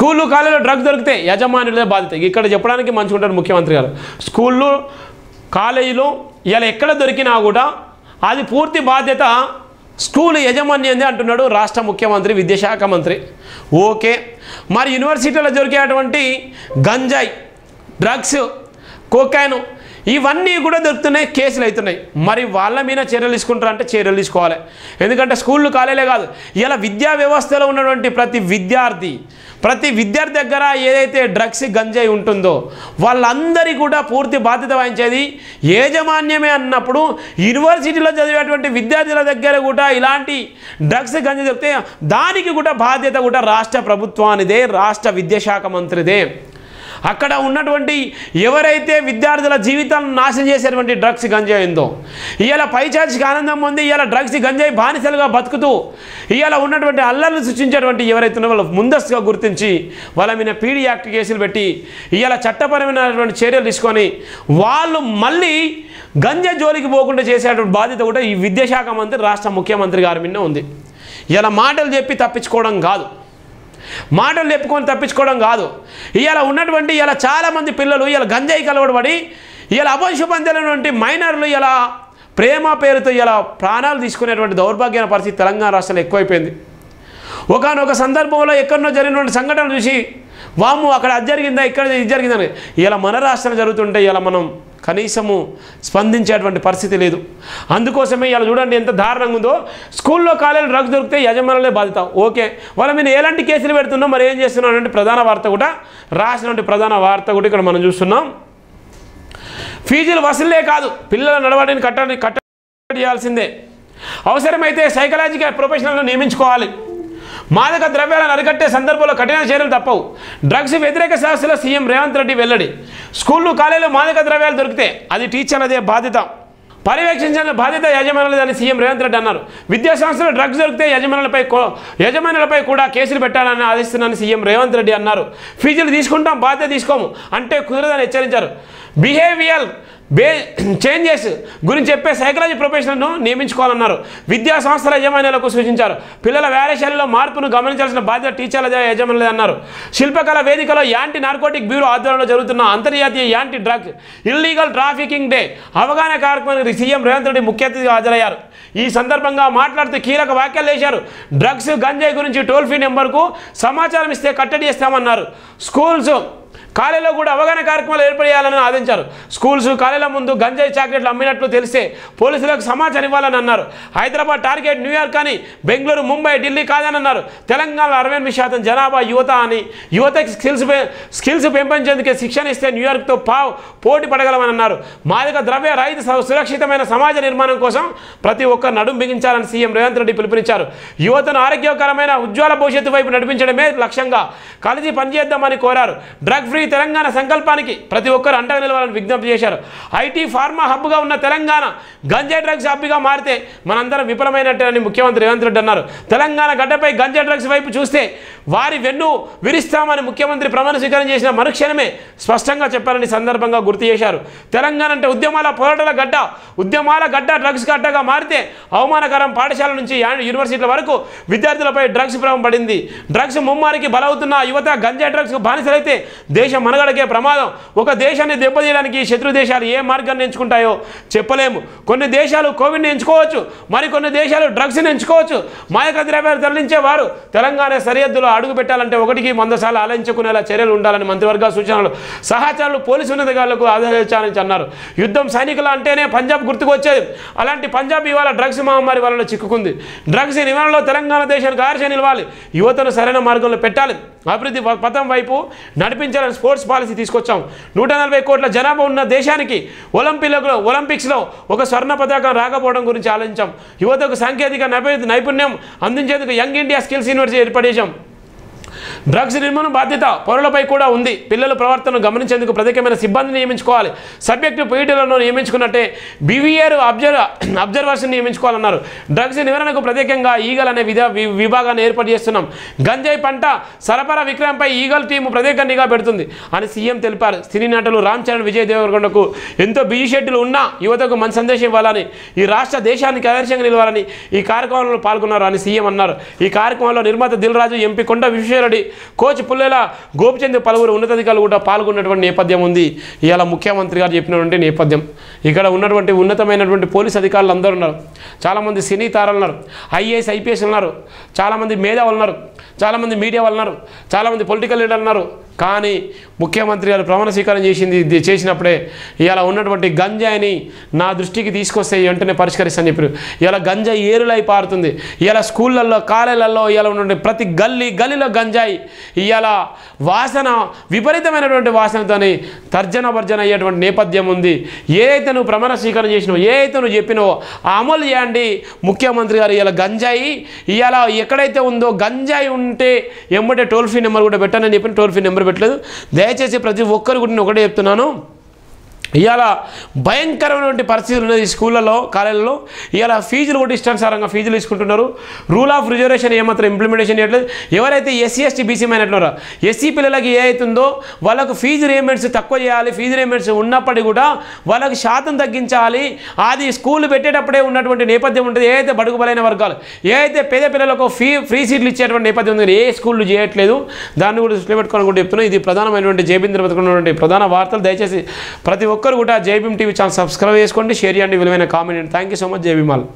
స్కూళ్ళు కాలేజీలో డ్రగ్స్ దొరికితే యజమానులే బాధ్యత. ఇక్కడ చెప్పడానికి మంచిగా ఉంటారు ముఖ్యమంత్రి గారు. స్కూళ్ళు కాలేజీలో ఇలా ఎక్కడ దొరికినా కూడా అది పూర్తి బాధ్యత స్కూల్ యజమాన్యందే అంటున్నాడు రాష్ట్ర ముఖ్యమంత్రి, విద్యాశాఖ మంత్రి. ఓకే, మరి యూనివర్సిటీలో దొరికేటువంటి గంజాయి, డ్రగ్స్, కోకాయిన్ ఇవన్నీ కూడా దొరుకుతున్నాయి, కేసులు అవుతున్నాయి. మరి వాళ్ళ మీద చర్యలు తీసుకుంటారంటే చర్యలు తీసుకోవాలి. ఎందుకంటే స్కూళ్ళు కాలేజీలే కాదు, ఇలా విద్యా వ్యవస్థలో ఉన్నటువంటి ప్రతి విద్యార్థి దగ్గర ఏదైతే డ్రగ్స్, గంజాయి ఉంటుందో వాళ్ళందరికీ కూడా పూర్తి బాధ్యత వహించేది యాజమాన్యమే అన్నప్పుడు యూనివర్సిటీలో చదివేటువంటి విద్యార్థుల దగ్గర కూడా ఇలాంటి డ్రగ్స్, గంజాయి దొరికితే దానికి కూడా బాధ్యత కూడా రాష్ట్ర ప్రభుత్వానిదే, రాష్ట్ర విద్యాశాఖ మంత్రిదే. అక్కడ ఉన్నటువంటి ఎవరైతే విద్యార్థుల జీవితాలను నాశనం చేసేటువంటి డ్రగ్స్, గంజాయి ఉందో ఇవాళ పైచాచికి ఆనందం పొంది ఇవాళ డ్రగ్స్, గంజాయి బానిసలుగా బతుకుతూ ఇవాళ ఉన్నటువంటి అల్లర్లు సృష్టించేటువంటి ఎవరైతే ఉన్నారో వాళ్ళు ముందస్తుగా గుర్తించి వాళ్ళ మీద పీడీ యాక్ట్ కేసులు పెట్టి ఇవాళ చట్టపరమైనటువంటి చర్యలు తీసుకొని వాళ్ళు మళ్ళీ గంజాయి జోలికి పోకుండా చేసేటువంటి బాధ్యత కూడా ఈ విద్యాశాఖ మంత్రి, రాష్ట్ర ముఖ్యమంత్రి గారి మీద ఉంది. ఇలా మాటలు చెప్పి తప్పించుకోవడం కాదు, మాటలు చెప్పుకొని తప్పించుకోవడం కాదు. ఇలా ఉన్నటువంటి ఇలా చాలామంది పిల్లలు ఇలా గంజాయి కలవడబడి ఇలా అపశుభంతులైనటువంటి మైనర్లు ఇలా ప్రేమ పేరుతో ఇలా ప్రాణాలు తీసుకునేటువంటి దౌర్భాగ్యమైన పరిస్థితి తెలంగాణ రాష్ట్రంలో ఎక్కువైపోయింది. ఒకానొక సందర్భంలో ఎక్కడనో జరిగినటువంటి సంఘటనలు చూసి వాము అక్కడ అది జరిగిందా, ఇక్కడ ఇది జరిగిందని ఇలా మన రాష్ట్రంలో జరుగుతుంటే ఇలా మనం కనీసము స్పందించేటువంటి పరిస్థితి లేదు. అందుకోసమే ఇలా చూడండి ఎంత దారుణంగా ఉందో. స్కూల్లో కాలేజీలో డ్రగ్స్ దొరికితే యజమానులే బాధ్యత. ఓకే, వాళ్ళ మీద ఎలాంటి కేసులు పెడుతున్నాం, మరి ఏం చేస్తున్నాం అంటే ప్రధాన వార్త కూడా రాసినటువంటి ప్రధాన వార్త కూడా ఇక్కడ మనం చూస్తున్నాం. ఫీజులు వసూలే కాదు, పిల్లల నడవడిని కట్టడియాల్సిందే. అవసరమైతే సైకలాజికల్ ప్రొఫెషనల్ను నియమించుకోవాలి. మాదక ద్రవ్యాలను అరికట్టే సందర్భంలో కఠిన చర్యలు తప్పవు. డ్రగ్స్ వ్యతిరేక శాస్త్రలో సీఎం రేవంత్ రెడ్డి వెల్లడి. స్కూళ్ళు కాలేజీలో మాదక ద్రవ్యాలు దొరికితే అది టీచర్లదే బాధ్యత, పర్యవేక్షించాల్సిన బాధ్యత యజమానులదని సీఎం రేవంత్ రెడ్డి అన్నారు. విద్యాసంస్థలో డ్రగ్స్ దొరికితే యజమానులపై కూడా కేసులు పెట్టాలని ఆదేశిస్తున్నానని సీఎం రేవంత్ రెడ్డి అన్నారు. ఫీజులు తీసుకుంటాం, బాధ్యత తీసుకోము అంటే కుదరదని హెచ్చరించారు. బిహేవియర్ చేంజెస్ గురించి చెప్పే సైకాలజీ ప్రొఫెషనల్ను నియమించుకోవాలన్నారు. విద్యా సంస్థల యజమానులకు సూచించారు. పిల్లల వ్యాయామశాలలో మార్పును గమనించాల్సిన బాధ్యత టీచర్లదే, యజమానులదే అన్నారు. శిల్పకళ వేదికలో యాంటీ నార్కోటిక్ బ్యూరో ఆధ్వర్యంలో జరుగుతున్న అంతర్జాతీయ anti drugs illegal trafficking day అవగాహన కార్యక్రమానికి సీఎం రేవంత్ రెడ్డి ముఖ్య అతిథిగా హాజరయ్యారు. ఈ సందర్భంగా మాట్లాడుతూ కీలక వ్యాఖ్యలు చేశారు. డ్రగ్స్, గంజాయి గురించి టోల్ ఫ్రీ నెంబర్కు సమాచారం ఇస్తే కట్టడి చేస్తామన్నారు. స్కూల్స్, కాలేజీలో కూడా అవగాహన కార్యక్రమాలు ఏర్పడేయాలని ఆదేశించారు. స్కూల్స్, కాలేజీల ముందు గంజాయి చాక్లెట్లు అమ్మినట్లు తెలిస్తే పోలీసులకు సమాచారం ఇవ్వాలని అన్నారు. హైదరాబాద్ టార్గెట్ న్యూయార్క్ అని, బెంగళూరు, ముంబై, ఢిల్లీ కాదని అన్నారు. తెలంగాణలో 68% జనాభా యువత అని, యువతకి స్కిల్స్ పెంపొందేందుకే శిక్షణ ఇస్తే న్యూయార్క్తో పోటీ పడగలమని అన్నారు. మాదక ద్రవ్య రహిత సురక్షితమైన సమాజ నిర్మాణం కోసం ప్రతి ఒక్కరు నడుం బిగించాలని సీఎం రేవంత్ రెడ్డి పిలుపునిచ్చారు. యువతను ఆరోగ్యకరమైన ఉజ్వల భవిష్యత్తు వైపు నడిపించడమే లక్ష్యంగా కలిసి పనిచేద్దామని కోరారు. డ్రగ్ ఫ్రీ తెలంగాణ సంకల్పానికి ప్రతి ఒక్కరు అండగా నిలవాలని విజ్ఞప్తి చేశారు. ఐటీ, ఫార్మా హబ్గా ఉన్న తెలంగాణ గంజాయి డ్రగ్స్ హబ్గా మారితే మనందరం విఫలమైనట్టేనని ముఖ్యమంత్రి రేవంత్ రెడ్డి అన్నారు. తెలంగాణ గడ్డపై గంజాయి డ్రగ్స్ వైపు చూస్తే వారి వెన్ను విరిస్తామని ముఖ్యమంత్రి ప్రమాణ స్వీకారం చేసిన మరుక్షణమే స్పష్టంగా చెప్పారని సందర్భంగా గుర్తు చేశారు. తెలంగాణ అంటే ఉద్యమాల పోరాటాల గడ్డ, ఉద్యమాల గడ్డ డ్రగ్స్ గడ్డగా మారితే అవమానకరం. పాఠశాల నుంచి యూనివర్సిటీల వరకు విద్యార్థులపై డ్రగ్స్ ప్రభావం పడింది. డ్రగ్స్ ముమ్మారికి బలవుతున్న యువత గంజాయి డ్రగ్స్ బానిసలైతే దేశ మనగడకే ప్రమాదం. ఒక దేశాన్ని దెబ్బతీయడానికి శత్రు దేశాలు ఏ మార్గాన్ని ఎంచుకుంటాయో చెప్పలేము. కొన్ని దేశాలు కోవిడ్ని ఎంచుకోవచ్చు, మరికొన్ని దేశాలు డ్రగ్స్ని ఎంచుకోవచ్చు. మాదక ద్రవ్యాలు తరలించేవారు తెలంగాణ సరిహద్దులో అడుగు పెట్టాలంటే 100 సార్లు ఆలోచించుకునేలా చర్యలు ఉండాలని మంత్రివర్గ సూచనలు. సహచరులు పోలీసు ఉన్నతాధికారులకు ఆదేశించాలని అన్నారు. యుద్ధం సైనికులు అంటేనే పంజాబ్ గుర్తుకు వచ్చేది. అలాంటి పంజాబ్ ఇవాళ డ్రగ్స్ మహమ్మారి వల్ల చిక్కుకుంది. డ్రగ్స్ నివారణలో తెలంగాణ దేశానికి ఆర్ష నిలవాలి. యువతను సరైన మార్గంలో పెట్టాలి. అభివృద్ధి పథం వైపు నడిపించాలని స్పోర్ట్స్ పాలసీ తీసుకొచ్చాం. 140 కోట్ల జనాభా ఉన్న దేశానికి ఒలింపిక్స్లో ఒక స్వర్ణ పథకం రాకపోవడం గురించి ఆలోచించాం. యువతకు సాంకేతిక నైపుణ్యం అందించేందుకు యంగ్ ఇండియా స్కిల్స్ యూనివర్సిటీ ఏర్పడేశాం. డ్రగ్స్ నిర్మూలన బాధ్యత పౌరులపై కూడా ఉంది. పిల్లల ప్రవర్తనను గమనించేందుకు ప్రత్యేకమైన సిబ్బందిని నియమించుకోవాలి. సబ్జెక్టు పీటీలను నియమించుకున్నట్టే బిహేవియర్ అబ్జర్వర్స్ని నియమించుకోవాలన్నారు. డ్రగ్స్ నివారణకు ప్రత్యేకంగా ఈగల్ అనే విభాగాన్ని ఏర్పాటు చేస్తున్నాం. గంజాయి పంట సరఫరా విక్రయంపై ఈగల్ టీము ప్రత్యేక నిఘా పెడుతుంది అని సీఎం తెలిపారు. సినీ నటులు రామ్ చరణ్, విజయ్ దేవరకొండకు ఎంతో బిజీ షెడ్యూల్ ఉన్నా యువతకు మంచి సందేశం ఇవ్వాలని, ఈ రాష్ట్ర దేశానికి ఆదర్శంగా నిలవాలని ఈ కార్యక్రమంలో పాల్గొన్నారు అని సీఎం అన్నారు. ఈ కార్యక్రమంలో నిర్మాత దిల్ రాజు, ఎంపీ కొండ విశ్వ సంజయ్ రెడ్డి, కోచ్ పుల్లెల గోపిచంద్ పలువురు ఉన్నతాధికారులు కూడా పాల్గొన్నటువంటి నేపథ్యం ఉంది. ఇవాళ ముఖ్యమంత్రి గారు చెప్పినటువంటి నేపథ్యం. ఇక్కడ ఉన్నటువంటి ఉన్నతమైనటువంటి పోలీస్ అధికారులు అందరూ ఉన్నారు, చాలామంది సినీ తారలు ఉన్నారు, ఐఏఎస్ ఐపీఎస్ ఉన్నారు, చాలామంది మేధావులు ఉన్నారు, చాలామంది మీడియా వాళ్ళు ఉన్నారు, చాలామంది పొలిటికల్ లీడర్లు ఉన్నారు. కానీ ముఖ్యమంత్రి గారు ప్రమాణ స్వీకారం చేసినప్పుడే ఇవాళ ఉన్నటువంటి గంజాయిని నా దృష్టికి తీసుకొస్తే వెంటనే పరిష్కరిస్తాను చెప్పారు. ఇలా గంజాయి ఏరులై పారుతుంది. ఇలా స్కూళ్ళల్లో కాలేజీలలో ఇలా ఉన్నటువంటి ప్రతి గల్లీలో గంజాయి ఇవాళ వాసన విపరీతమైనటువంటి వాసనతోని తర్జన భర్జన అయ్యేటువంటి నేపథ్యం ఉంది. ఏదైతే నువ్వు ప్రమాణ స్వీకారం చేసినావో, ఏదైతే నువ్వు చెప్పినావో అమలు చేయండి ముఖ్యమంత్రి గారు. ఇలా గంజాయి ఇవాళ ఎక్కడైతే ఉందో గంజాయి ఉంటే ఎంబటే టోల్ ఫ్రీ నెంబర్ కూడా పెట్టానని చెప్పిన టోల్ ఫ్రీ నెంబర్ పెట్టలేదు. దయచేసి ప్రతి ఒక్కరు కూడా నేను ఒకటే చెప్తున్నాను, ఇవాళ భయంకరమైనటువంటి పరిస్థితులు ఉన్నది స్కూళ్ళలో కాలేజీలలో. ఇవాళ ఫీజులు కూడా ఇష్టానుసారంగా ఫీజులు తీసుకుంటున్నారు. రూల్ ఆఫ్ రిజర్వేషన్ ఏమాత్రం ఇంప్లిమెంటేషన్ చేయట్లేదు. ఎవరైతే ఎస్సీ ఎస్టీ బీసీ మైనారిటీలో ఎస్సీ పిల్లలకి ఏ అవుతుందో వాళ్ళకు ఫీజు రియంబర్స్మెంట్స్ తక్కువ చేయాలి. ఫీజు రియంబర్స్మెంట్స్ ఉన్నప్పటికీ కూడా వాళ్ళకి శాతం తగ్గించాలి. అది స్కూల్ పెట్టేటప్పుడే ఉన్నటువంటి నేపథ్యం ఉంటుంది. ఏదైతే బడుగు బలైన వర్గాలు, ఏదైతే పేద పిల్లలకు ఫ్రీ సీట్లు ఇచ్చేటువంటి నేపథ్యం ఉంది, ఏ స్కూళ్ళు చేయట్లేదు. దాన్ని కూడా దృష్టిలో పెట్టుకోవాలని కూడా చెప్తున్నాను. ఇది ప్రధానమైనటువంటి జేబీంద్ర బతుకున్నటువంటి ప్రధాన వార్తలు. దయచేసి ప్రతి ఒక్కరు కూడా జై భీమ్ టీవీ ఛానల్ సబ్స్క్రైబ్ చేసుకోండి, షేర్ చేయండి, విలువైన comment. Thank you so much. జై భీమ్ ఆల్.